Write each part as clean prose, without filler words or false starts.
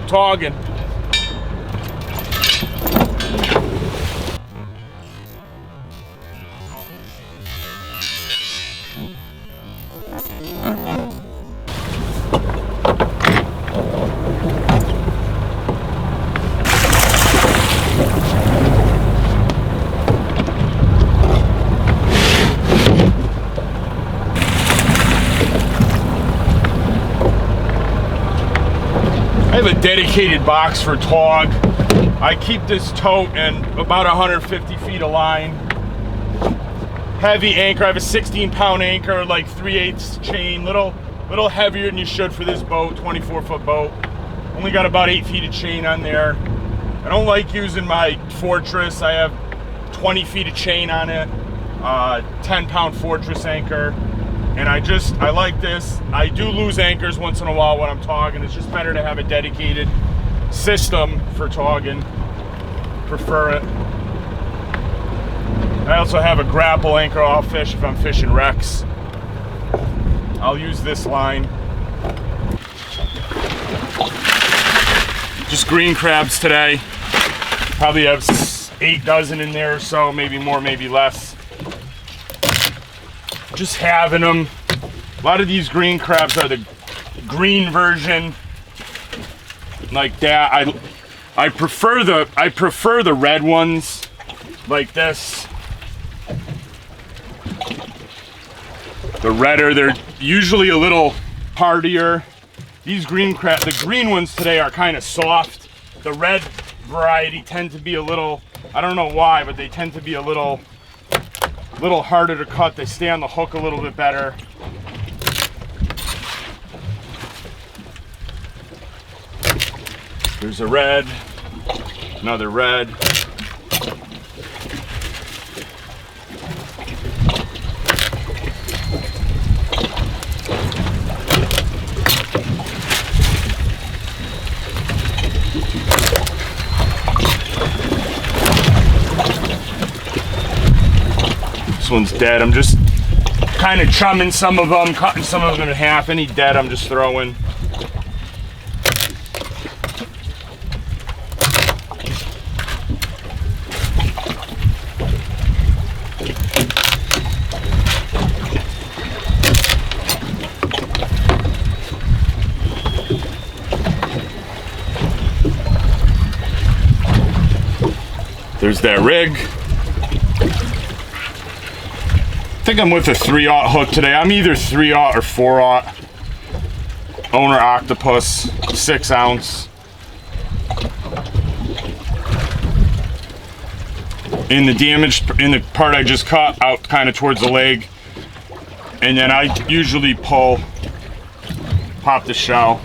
Toggin. I have a dedicated box for Tog. I keep this tote and about 150 feet of line. Heavy anchor. I have a 16-pound anchor, like 3/8 chain. Little heavier than you should for this boat, 24-foot boat. Only got about 8 feet of chain on there. I don't like using my Fortress. I have 20 feet of chain on it. 10-pound Fortress anchor. And I like this. I do lose anchors once in a while when I'm togging. It's just better to have a dedicated system for togging. Prefer it. I also have a grapple anchor I'll fish if I'm fishing wrecks. I'll use this line. Just green crabs today. Probably have 8 dozen in there or so, maybe more, maybe less. Just having them. A lot of these green crabs are the green version, like that. I prefer the red ones, like this. The redder, they're usually a little hardier. These green crab, the green ones today are kind of soft. The red variety tend to be a little, I don't know why, but they tend to be a little harder to cut. They stay on the hook a little bit better. There's a red, another red. This one's dead. I'm just kind of chumming some of them, cutting some of them in half. Any dead I'm just throwing. There's that rig. I think I'm with a 3/0 hook today. I'm either 3/0 or 4/0. Owner Octopus, 6 ounce. In the part I just cut out kind of towards the leg. And then I usually pop the shell.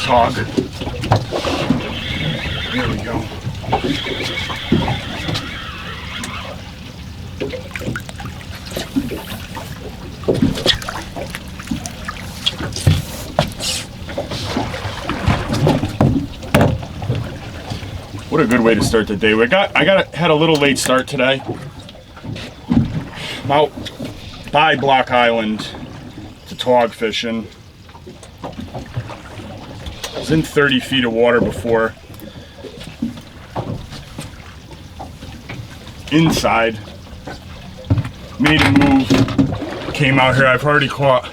Tog. There we go. What a good way to start the day. I had a little late start today. I'm out by Block Island to tog fishing. I was in 30 feet of water before. Inside. Made a move. Came out here. I've already caught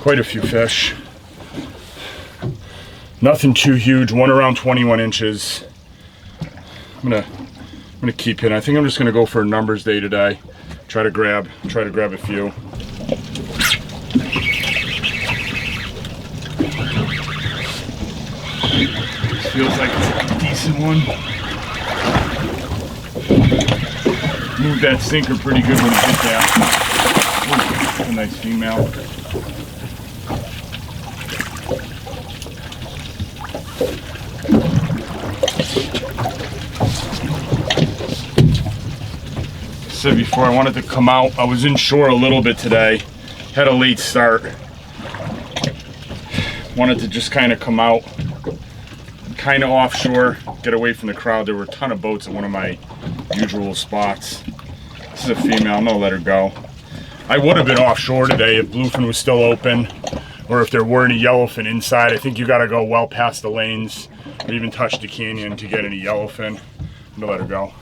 quite a few fish. Nothing too huge. One around 21 inches. I'm gonna keep hitting. I think I'm just gonna go for a numbers day today. Try to grab a few. Feels like it's a decent one. Moved that sinker pretty good when you hit that. Ooh, a nice female. I said before I wanted to come out. I was inshore a little bit today. Had a late start. Wanted to just kind of come out. kind of offshore, get away from the crowd. There were a ton of boats at one of my usual spots. This is a female, I'm gonna let her go. I would have been offshore today if Bluefin was still open, or if there were any yellowfin inside. I think you gotta go well past the lanes, or even touch the canyon to get any yellowfin. I'm gonna let her go.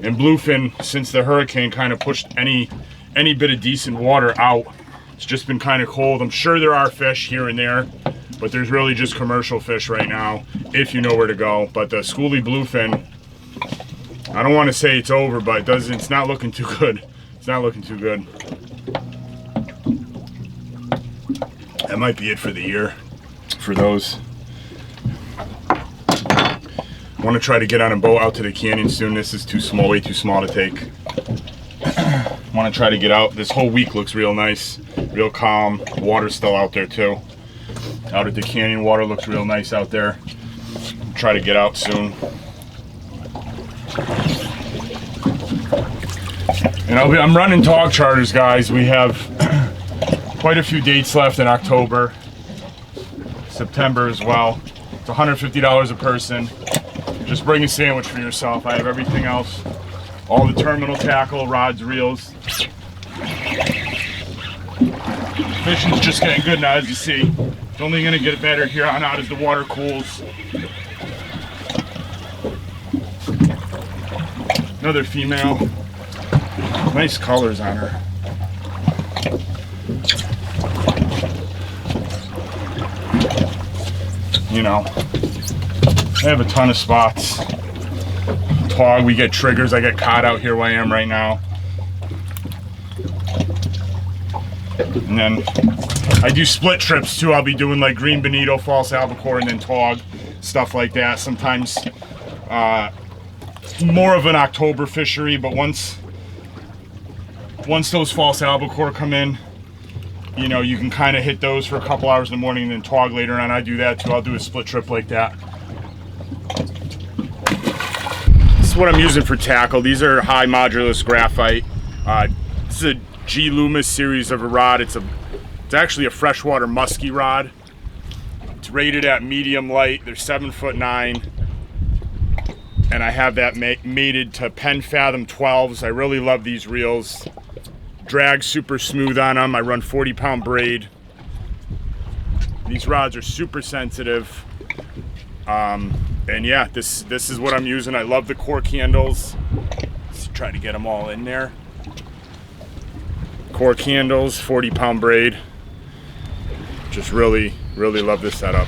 And Bluefin, since the hurricane kind of pushed any bit of decent water out, it's just been kind of cold. I'm sure there are fish here and there, but there's really just commercial fish right now, if you know where to go. But the schoolie Bluefin, I don't want to say it's over, but it's not looking too good. It's not looking too good. That might be it for the year for those. I want to try to get on a boat out to the canyon soon. This is too small, way too small to take. I want to try to get out. This whole week looks real nice, real calm. Water's still out there too. Out at the canyon, water looks real nice out there. Try to get out soon. And I'm running Tog charters, guys. We have quite a few dates left in October, September as well. It's $150 a person. Just bring a sandwich for yourself. I have everything else. All the terminal tackle, rods, reels. Fishing's just getting good now, as you see. It's only gonna get better here on out as the water cools. Another female. Nice colors on her. You know, I have a ton of spots. Tog, we get triggers. I get caught out here where I am right now. And then I do split trips too. I'll be doing like green bonito, false albacore, and then Tog, stuff like that. Sometimes more of an October fishery, but once those false albacore come in, you know, you can kind of hit those for a couple hours in the morning and then Tog later on. I do that too. I'll do a split trip like that. This is what I'm using for tackle. These are high modulus graphite. This is a G Loomis series of a rod. It's actually a freshwater musky rod. It's rated at medium light. They're 7'9", and I have that mated to Pen Fathom 12s. I really love these reels. Drag super smooth on them. I run 40-pound braid. These rods are super sensitive. And yeah, this is what I'm using. I love the cork handles. Let's try to get them all in there. Cork handles, 40-pound braid. Just really, really love this setup.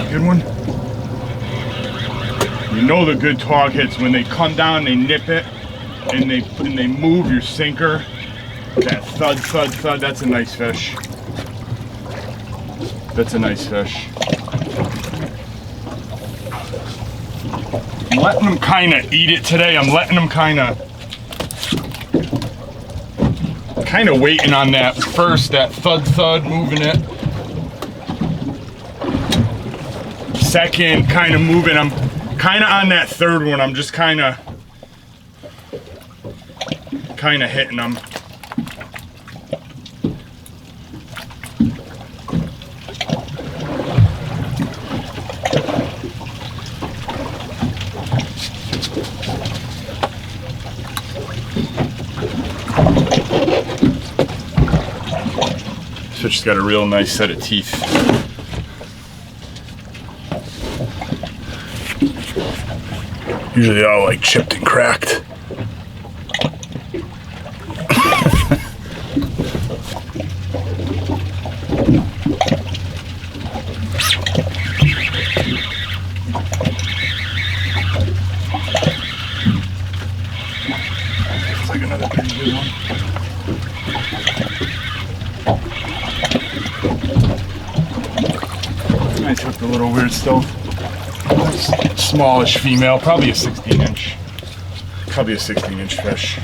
Good one. You know the good Tog hits when they come down, they nip it, and they move your sinker. That thud, thud, thud. That's a nice fish. That's a nice fish. I'm letting them kind of eat it today. I'm letting them kind of waiting on that first, that thud, thud, moving it. Second, kind of moving. I'm kind of on that third one. I'm just kind of hitting them. This fish has got a real nice set of teeth. Usually all like chipped and cracked. Looks like another pretty good one. Nice hooked a little weird still. Smallish female, probably a 16-inch. Probably a 16-inch fish.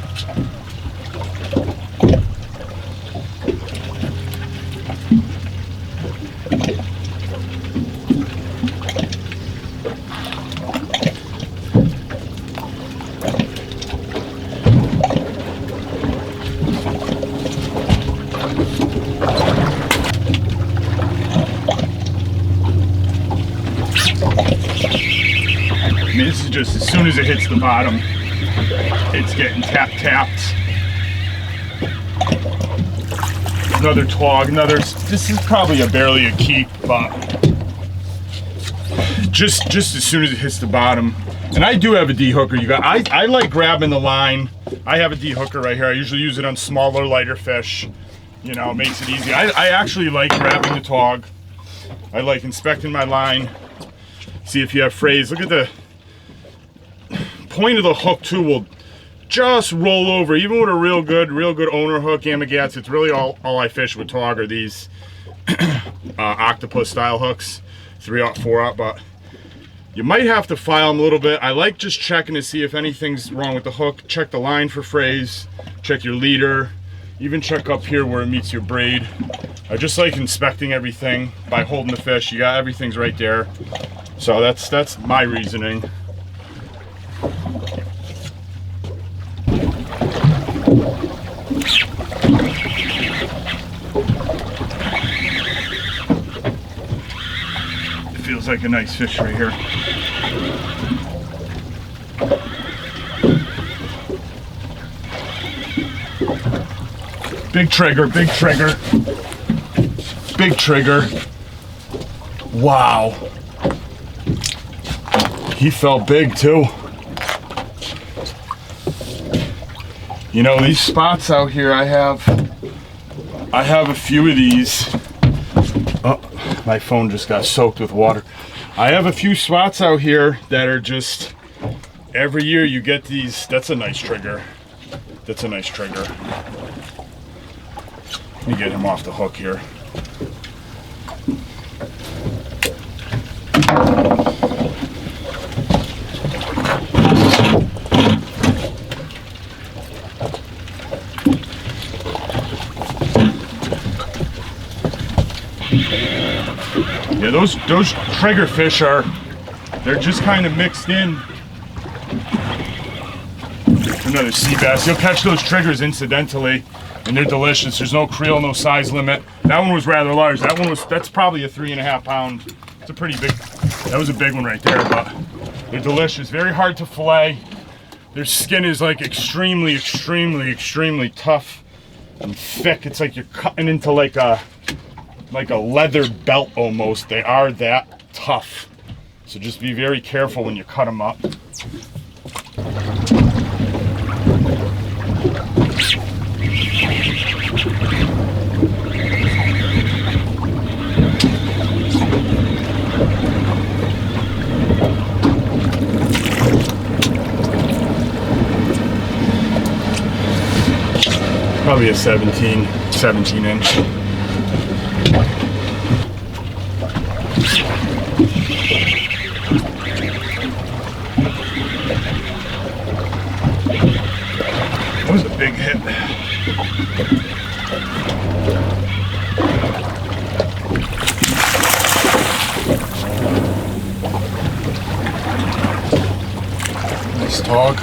just as soon as it hits the bottom, it's getting tapped. Another tog, this is probably barely a keep, but just as soon as it hits the bottom. And I do have a D-hooker, you guys. I like grabbing the line. I have a D-hooker right here. I usually use it on smaller, lighter fish. You know, it makes it easy. I actually like grabbing the tog. I like inspecting my line. See if you have frays. Look at the point of the hook too, will just roll over. Even with a real good owner hook, Amagats, it's really all I fish with tog are these octopus style hooks, 3/0, 4/0, but you might have to file them a little bit. I like just checking to see if anything's wrong with the hook. Check the line for frays, check your leader, even check up here where it meets your braid. I just like inspecting everything by holding the fish. You got everything's right there. So that's my reasoning. It feels like a nice fish right here. Big trigger, big trigger. Big trigger. Wow. He felt big too. You know, these spots out here, I have a few of these. Oh, my phone just got soaked with water. I have a few spots out here that are just, every year you get these. That's a nice trigger. That's a nice trigger. Let me get him off the hook here. Yeah, those triggerfish they're just kind of mixed in. Another sea bass. You'll catch those triggers incidentally, and they're delicious. There's no creel, no size limit. That one was rather large. That's probably a 3.5 pound. It's a pretty big, that was a big one right there, but they're delicious. Very hard to fillet. Their skin is like extremely tough and thick. It's like you're cutting into like a leather belt almost. They are that tough. So just be very careful when you cut them up. Probably a 17 inch. That was a big hit. Nice tog.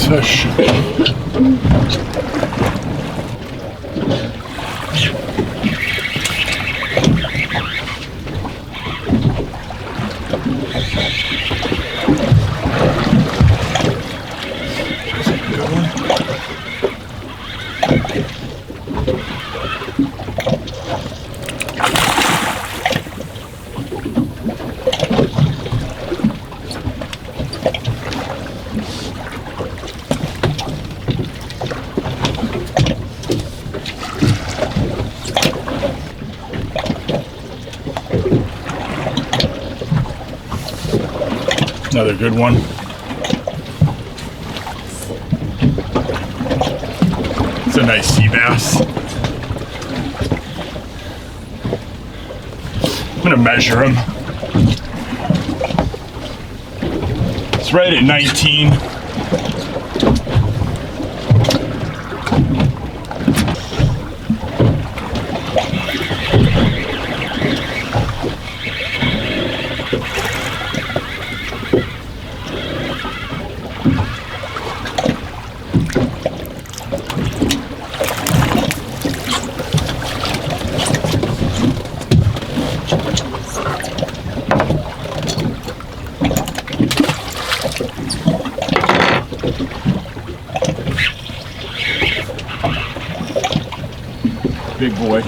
Fish. Another good one. It's a nice sea bass. I'm gonna measure him. It's right at 19. Big boy.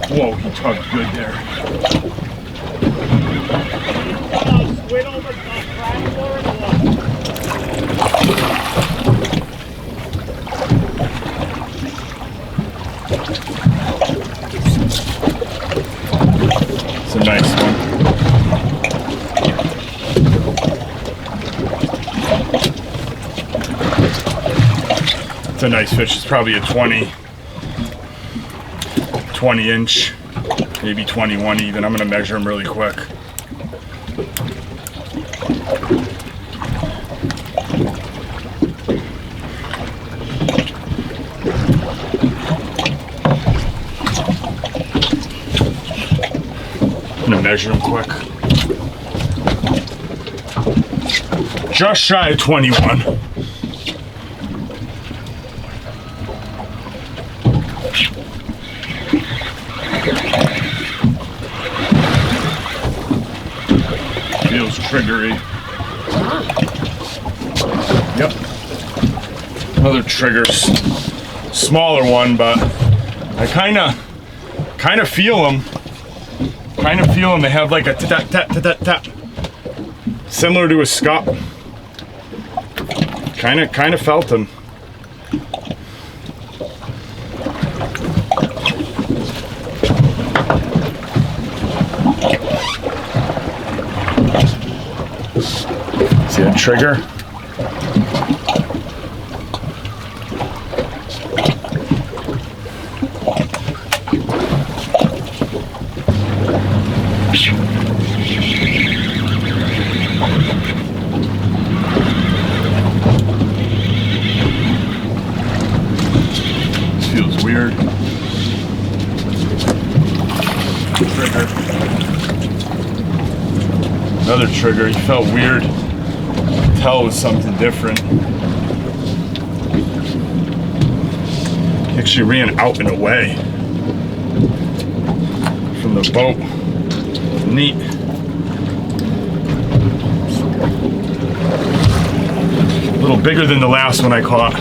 Whoa, he tugged good there. Squid over the crack floor or what? It's a nice one. It's a nice fish. It's probably a 20 inch, maybe 21 even. I'm gonna measure him really quick. I'm gonna measure him quick. Just shy of 21. Feels triggery. Yep. Another triggers. Smaller one, but I kind of feel them. They have like a tap tap tap tap, similar to a scup. Kind of felt them. See that trigger? This feels weird. Trigger. Another trigger. He felt weird. Tell it was something different. He actually ran out and away from the boat. Neat. A little bigger than the last one I caught.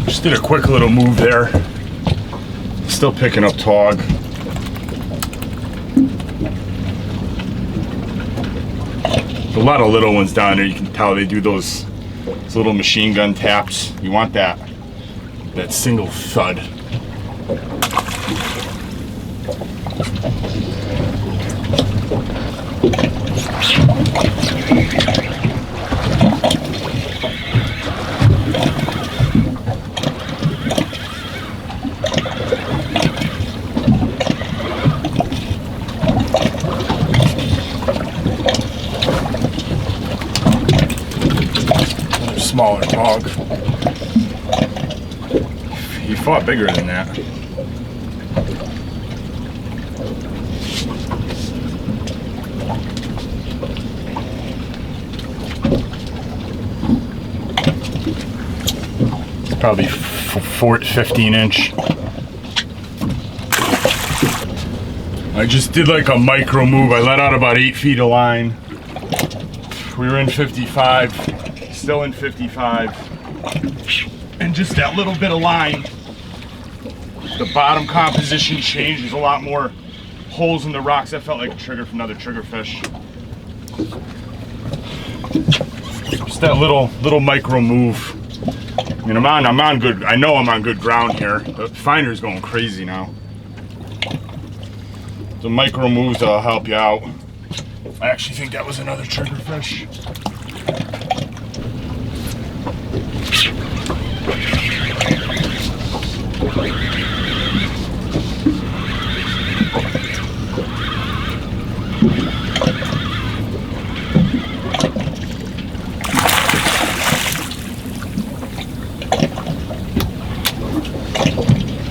Just did a quick little move there. Still picking up Tog. A lot of little ones down there. You can tell they do those little machine gun taps. You want that single thud. Smaller dog. He fought bigger than that. It's probably 15 inch. I just did like a micro move. I let out about 8 feet of line. We were in 55. Still in 55, and just that little bit of line, the bottom composition changed. There's a lot more holes in the rocks. That felt like a trigger from another triggerfish. Just that little micro move. I mean, I'm on good. I know I'm on good ground here. The finder's going crazy now. The micro moves that'll help you out. I actually think that was another triggerfish.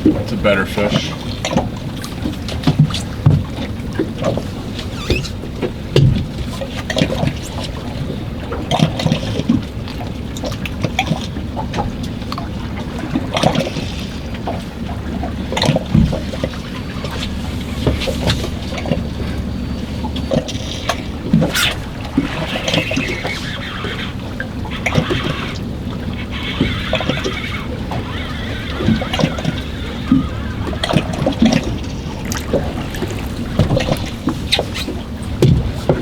That's a better fish.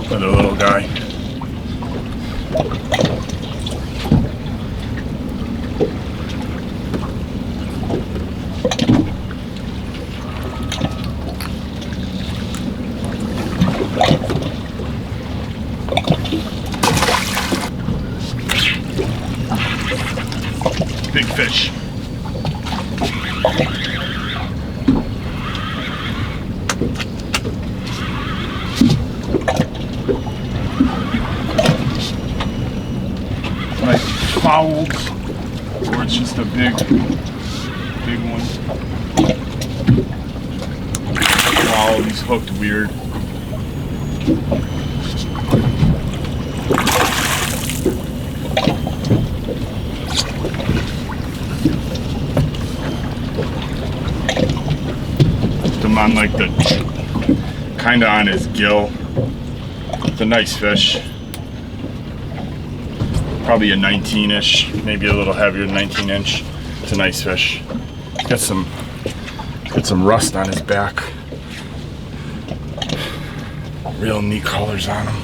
Another little guy. Big fish. Like fouled, or it's just a big one. Wow, he's hooked weird. Him on like the, kind of on his gill. It's a nice fish. Probably a 19-ish, maybe a little heavier than 19-inch. It's a nice fish. Got some rust on his back. Real neat colors on him.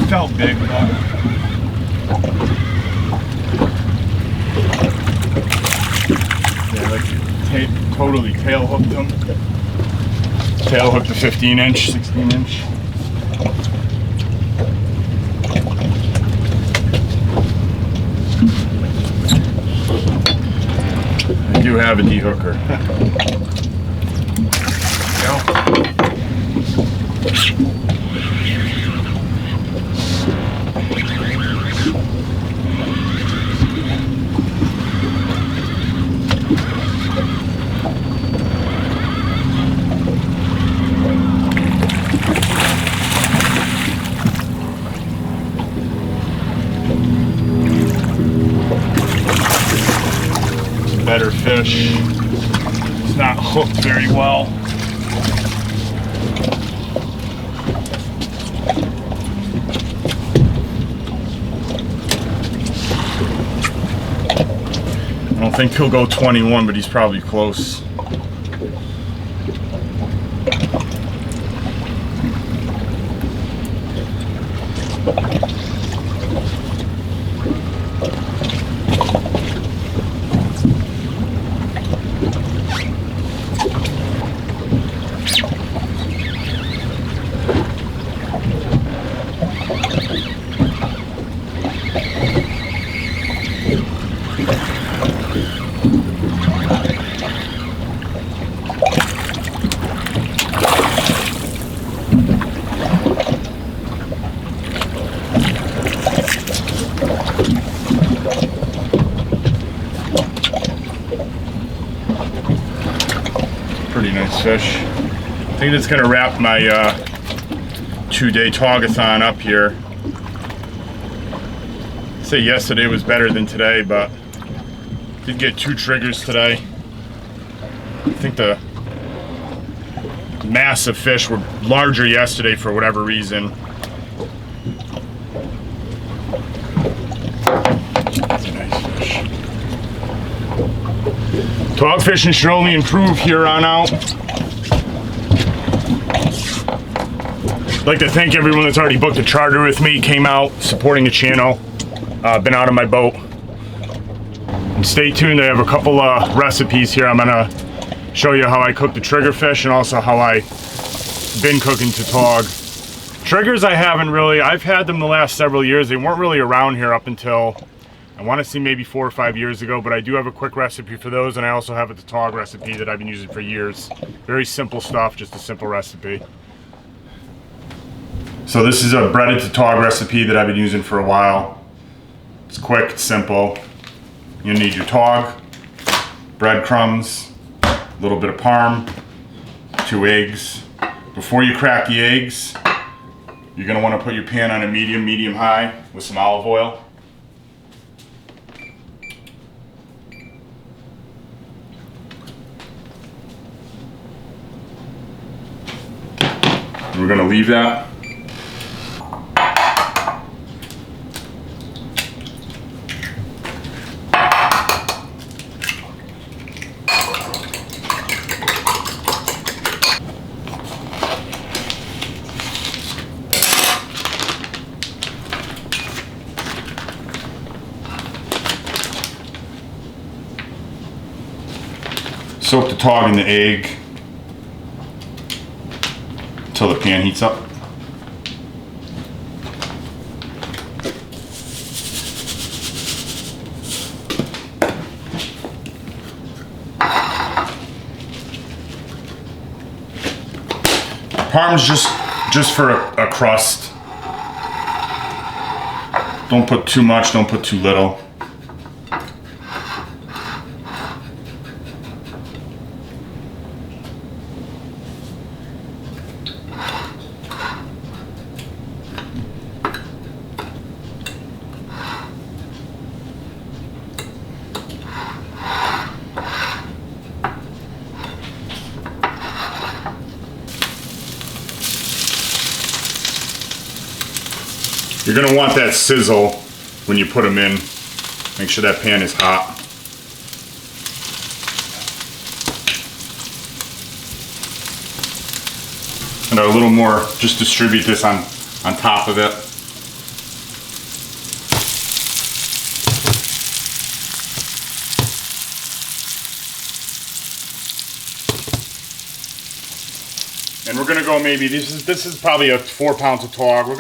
Felt big, but yeah, like totally tail hooked him. Tail hooked a 15-inch, 16-inch. I do have a de-hooker. Better fish. It's not hooked very well. I don't think he'll go 21, but he's probably close. Pretty nice fish. I think that's gonna wrap my 2-day Togathon up here. I'd say yesterday was better than today, but did get 2 triggers today. I think the massive fish were larger yesterday for whatever reason. That's a nice fish. Tog fishing should only improve here on out. I'd like to thank everyone that's already booked a charter with me, came out, supporting the channel, been out on my boat. And stay tuned, I have a couple recipes here. I'm gonna show you how I cook the triggerfish and also how I've been cooking Tautog. Triggers I haven't really, I've had them the last several years. They weren't really around here up until, I want to say maybe 4 or 5 years ago, but I do have a quick recipe for those, and I also have a Tautog recipe that I've been using for years. Very simple stuff, just a simple recipe. So this is a breaded Tautog recipe that I've been using for a while. It's quick, it's simple. You need your Tautog, breadcrumbs, a little bit of parm, 2 eggs. Before you crack the eggs, you're gonna wanna put your pan on a medium high with some olive oil. And we're gonna leave that. Soak the Tautog in the egg until the pan heats up. Parm's just for a crust. Don't put too much, don't put too little. You're gonna want that sizzle when you put them in. Make sure that pan is hot. And a little more, just distribute this on top of it. And we're gonna go maybe, this is probably a 4 pounds of Tautog. We're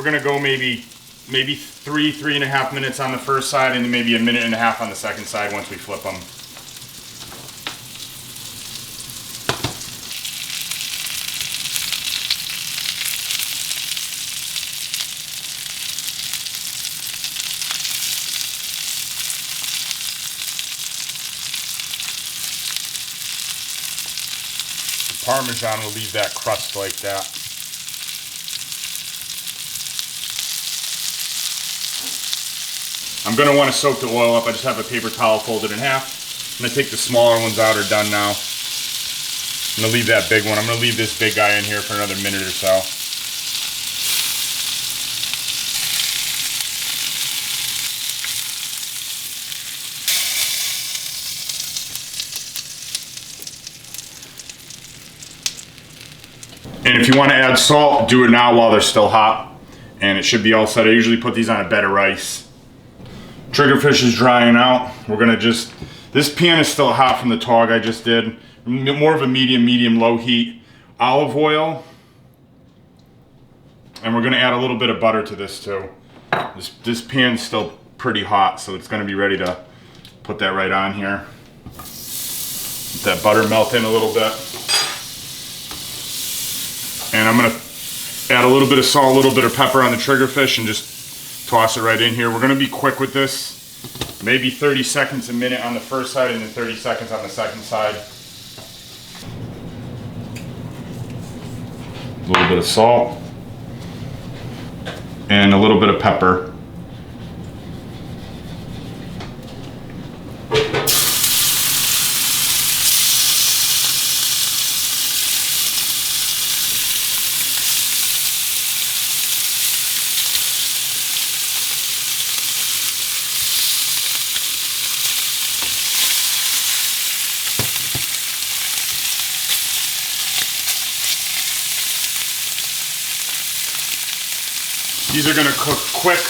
gonna go maybe 3.5 minutes on the first side, and then maybe 1.5 minutes on the second side once we flip them. The Parmesan will leave that crust like that. I'm going to want to soak the oil up. I just have a paper towel folded in half. I'm going to take the smaller ones out, are done now. I'm going to leave that big one. I'm going to leave this big guy in here for another minute or so. And if you want to add salt, do it now while they're still hot. And it should be all set. I usually put these on a bed of rice. Triggerfish is drying out. We're gonna this pan is still hot from the Tautog I just did. More of a medium low heat. Olive oil. And we're gonna add a little bit of butter to this too. This pan's still pretty hot, so it's gonna be ready to put that right on here. Let that butter melt in a little bit. And I'm gonna add a little bit of salt, a little bit of pepper on the triggerfish and just toss it right in here. We're gonna be quick with this. Maybe 30 seconds a minute on the first side and then 30 seconds on the second side. A little bit of salt. And a little bit of pepper. These are gonna cook quick.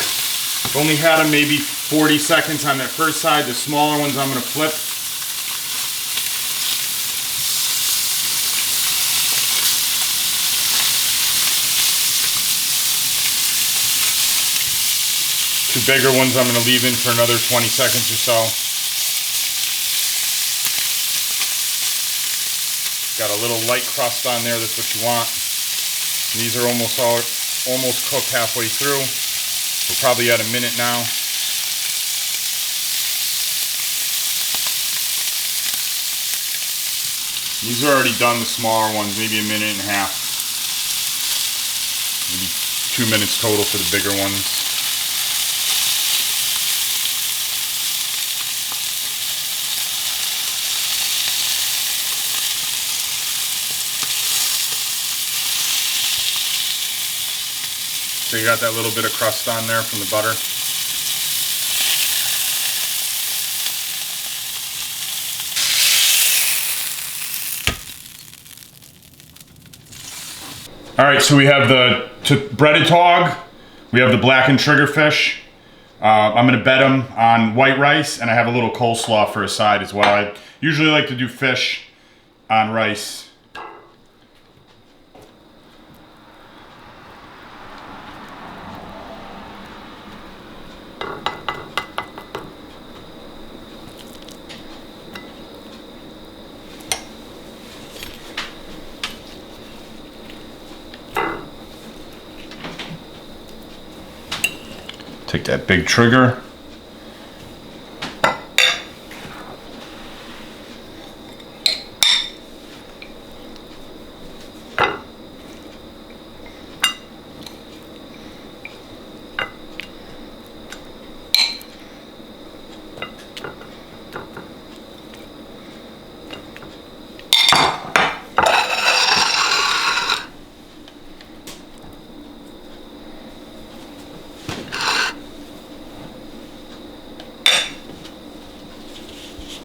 Only had them maybe 40 seconds on that first side. The smaller ones I'm gonna flip. Two bigger ones I'm gonna leave in for another 20 seconds or so. Got a little light crust on there, that's what you want. And these are almost cooked halfway through. We're probably at a minute now. These are already done, the smaller ones, maybe a minute and a half. Maybe 2 minutes total for the bigger ones. So you got that little bit of crust on there from the butter. All right, so we have the breaded tog, we have the blackened triggerfish. I'm gonna bed them on white rice, and I have a little coleslaw for a side as well. I usually like to do fish on rice. Take that big trigger.